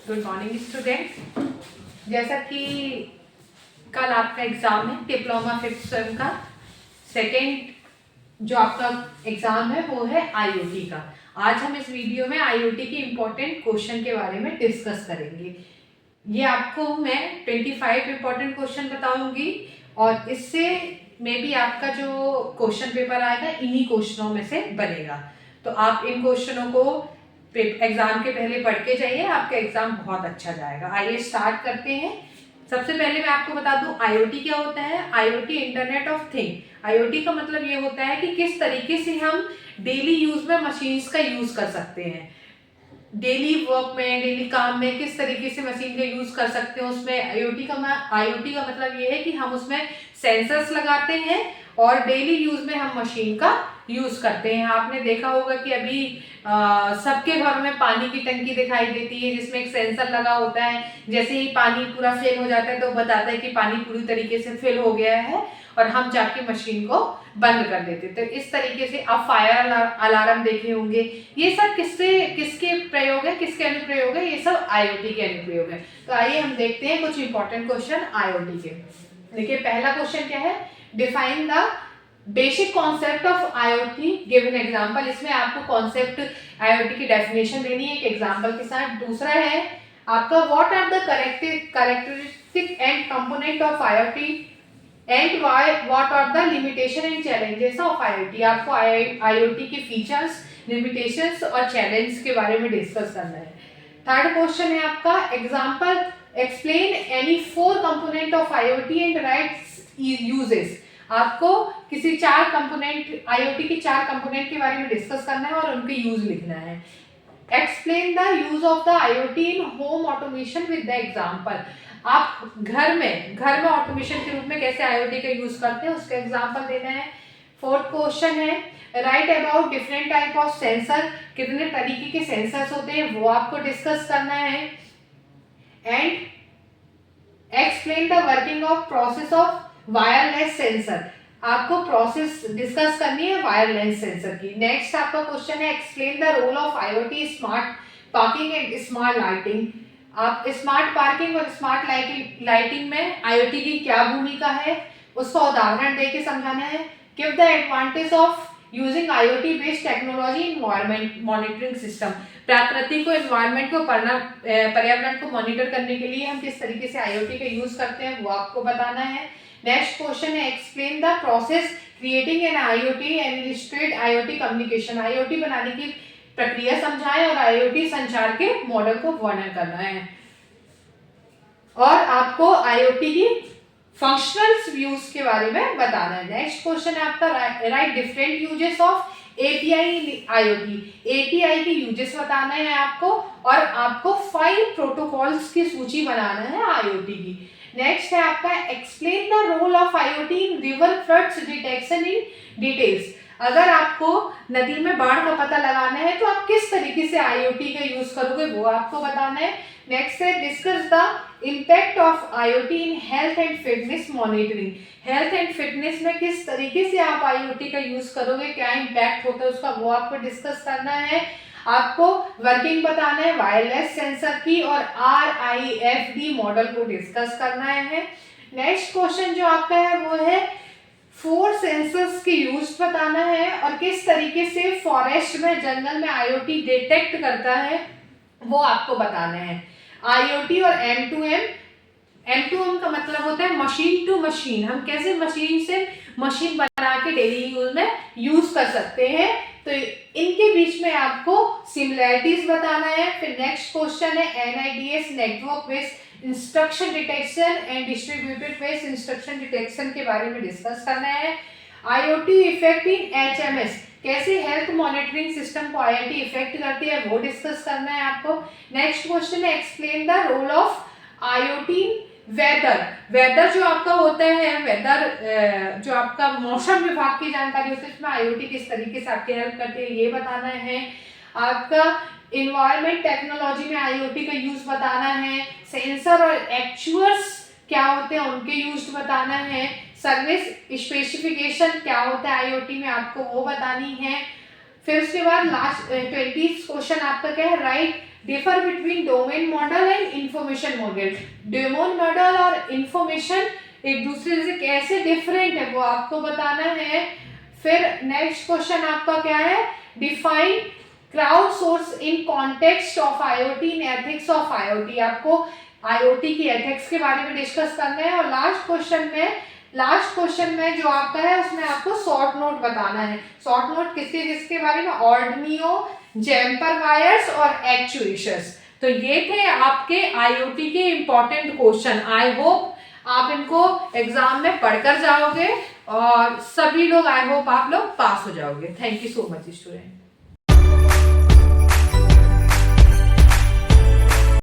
Good morning student. जैसा कि कल आपका एग्जाम है डिप्लोमा फिफ्थ सेम का सेकेंड जो आपका एग्जाम है वो है आईओटी का। आज हम इस वीडियो में आईओटी के इम्पोर्टेंट क्वेश्चन के बारे में डिस्कस करेंगे। ये आपको मैं 25 इम्पोर्टेंट क्वेश्चन बताऊंगी और इससे मे बी आपका जो क्वेश्चन पेपर आएगा इन्हीं क्वेश्चनों में से बनेगा। तो आप इन क्वेश्चनों को एग्जाम के पहले पढ़ के जाइए, आपका एग्जाम बहुत अच्छा जाएगा। आइए स्टार्ट करते हैं। सबसे पहले मैं आपको बता दूं आईओटी क्या होता है। IoT internet of thing. IoT का मतलब ये होता है कि किस तरीके से हम डेली यूज में मशीन्स का यूज कर सकते हैं। डेली वर्क में, डेली काम में किस तरीके से मशीन का यूज कर सकते हैं। उसमें आईओटी का मतलब ये है कि हम उसमें सेंसर्स लगाते हैं और डेली यूज में हम मशीन का यूज करते हैं। आपने देखा होगा कि अभी सबके घरों में पानी की टंकी दिखाई देती है जिसमें एक सेंसर लगा होता है। जैसे ही पानी पूरा फिल हो जाता है तो बताता है कि पानी पूरी तरीके से फिल हो गया है और हम जाके मशीन को बंद कर देते। तो इस तरीके से आप फायर अलार्म देखे होंगे। ये सब किसके प्रयोग है, किसके अनुप्रयोग है? ये सब आईओटी के अनुप्रयोग है। तो आइए हम देखते हैं कुछ इंपॉर्टेंट क्वेश्चन आईओटी के। देखिए पहला क्वेश्चन क्या है, define the basic concept of IoT give an example. इसमें आपको कॉन्सेप्ट आईओटी की डेफिनेशन देनी है एक एग्जांपल के साथ। दूसरा है आपका what are the characteristic and component of IoT and what are the limitation and challenges of IoT. आपको आईओटी के फीचर्स, लिमिटेशंस और चैलेंज के बारे में डिस्कस करना है। थर्ड क्वेश्चन है आपका example explain any 4 component of IoT and right uses. आपको किसी 4 कंपोनेंट, आईओटी के 4 कंपोनेंट के बारे में डिस्कस करना है और उनके यूज लिखना है। Explain the use of the IoT in home automation with the example. आप घर में ऑटोमेशन के रूप में कैसे आईओटी का यूज करते हैं उसका एग्जांपल देना है। फोर्थ क्वेश्चन है right about different type of sensor. कितने तरीके के सेंसर्स होते हैं वो आपको डिस्कस करना है। And explain the working of process of wireless sensor. आपको प्रोसेस डिस्कस करनी है वायरलेस सेंसर की। नेक्स्ट आपका क्वेश्चन है explain the role of IoT smart parking and smart lighting. आप स्मार्ट पार्किंग और स्मार्ट लाइटिंग में आईओटी की क्या भूमिका है उसका उदाहरण देके समझाना है। Give the advantage of using IoT based technology environment monitoring system. प्रकृति को, एनवायरमेंट को, पर्यावरण को मॉनिटर करने के लिए हम किस तरीके से आईओटी का यूज करते हैं वो आपको बताना है। नेक्स्ट क्वेश्चन है explain the process creating an IoT and illustrate IoT communication. IoT बनाने की प्रक्रिया समझाएं और आईओटी संचार के मॉडल को वर्णन करना है। और आपको आईओटी की फंक्शनल व्यूज के बारे में बताना है। नेक्स्ट क्वेश्चन है आपका right different uses of API IoT. API के यूजेस बताना है आपको और आपको 5 प्रोटोकॉल्स की सूची बनाना है आईओटी की। नेक्स्ट है आपका explain the role of IoT in river floods detection in details. अगर आपको नदी में बाढ़ का पता लगाना है तो आप किस तरीके से आईओटी का यूज करोगे वो आपको बताना है। नेक्स्ट है discuss the impact of IoT in health and fitness monitoring. Health and fitness में किस तरीके से आप आईओटी का यूज करोगे, क्या इम्पैक्ट होता है उसका वो आपको डिस्कस करना है। आपको वर्किंग बताना है वायरलेस सेंसर की और RIFD मॉडल को डिस्कस करना है। नेक्स्ट क्वेश्चन जो आपका है वो है 4 सेंसर्स के यूज बताना है और किस तरीके से फॉरेस्ट में, जंगल में आईओटी डिटेक्ट करता है वो आपको बताना है। आईओटी और M2M का मतलब होता है मशीन टू मशीन। हम कैसे मशीन से मशीन बना के डेली यूज में यूज कर सकते हैं, तो इनके बीच में आपको सिमिलैरिटीज बताना है। फिर नेक्स्ट क्वेश्चन है NIDS network based instruction detection and distributed based instruction detection के बारे में डिस्कस करना है। आईओटी इफेक्ट इन HMS, कैसे हेल्थ मॉनिटरिंग सिस्टम को आईओटी इफेक्ट करती है वो डिस्कस करना है आपको। नेक्स्ट क्वेश्चन है explain the role of IoT weather जो आपका होता है, वेदर जो आपका मौसम विभाग की जानकारी होती है उसमें आईओटी किस तरीके से आपकी हेल्प करती है ये बताना है। आपका इन्वायरमेंट टेक्नोलॉजी में आईओटी का यूज बताना है। सेंसर और एक्चुअर्स क्या होते हैं उनके यूज बताना है। सर्विस स्पेसिफिकेशन क्या होता है आईओटी में आपको वो बतानी है। फिर उसके बाद लास्ट 20 क्वेश्चन आपका क्या है right differ between domain model and information model. Domain model और इंफॉर्मेशन एक दूसरे से कैसे डिफरेंट है वो आपको बताना है। फिर नेक्स्ट क्वेश्चन आपका क्या है, define crowd source in context of IoT in ethics of IoT. आपको आईओटी की एथिक्स के बारे में डिस्कस करना है। और लास्ट क्वेश्चन में जो आपका है उसमें आपको शॉर्ट नोट बताना है। शॉर्ट नोट किसके बारे में, ऑर्डिनियो, जैम्पर वायर्स और एक्चुएटर्स। तो ये थे आपके आईओटी के इंपॉर्टेंट क्वेश्चन। आई होप आप इनको एग्जाम में पढ़कर जाओगे और सभी लोग, आई होप आप लोग पास हो जाओगे। Thank you so much student.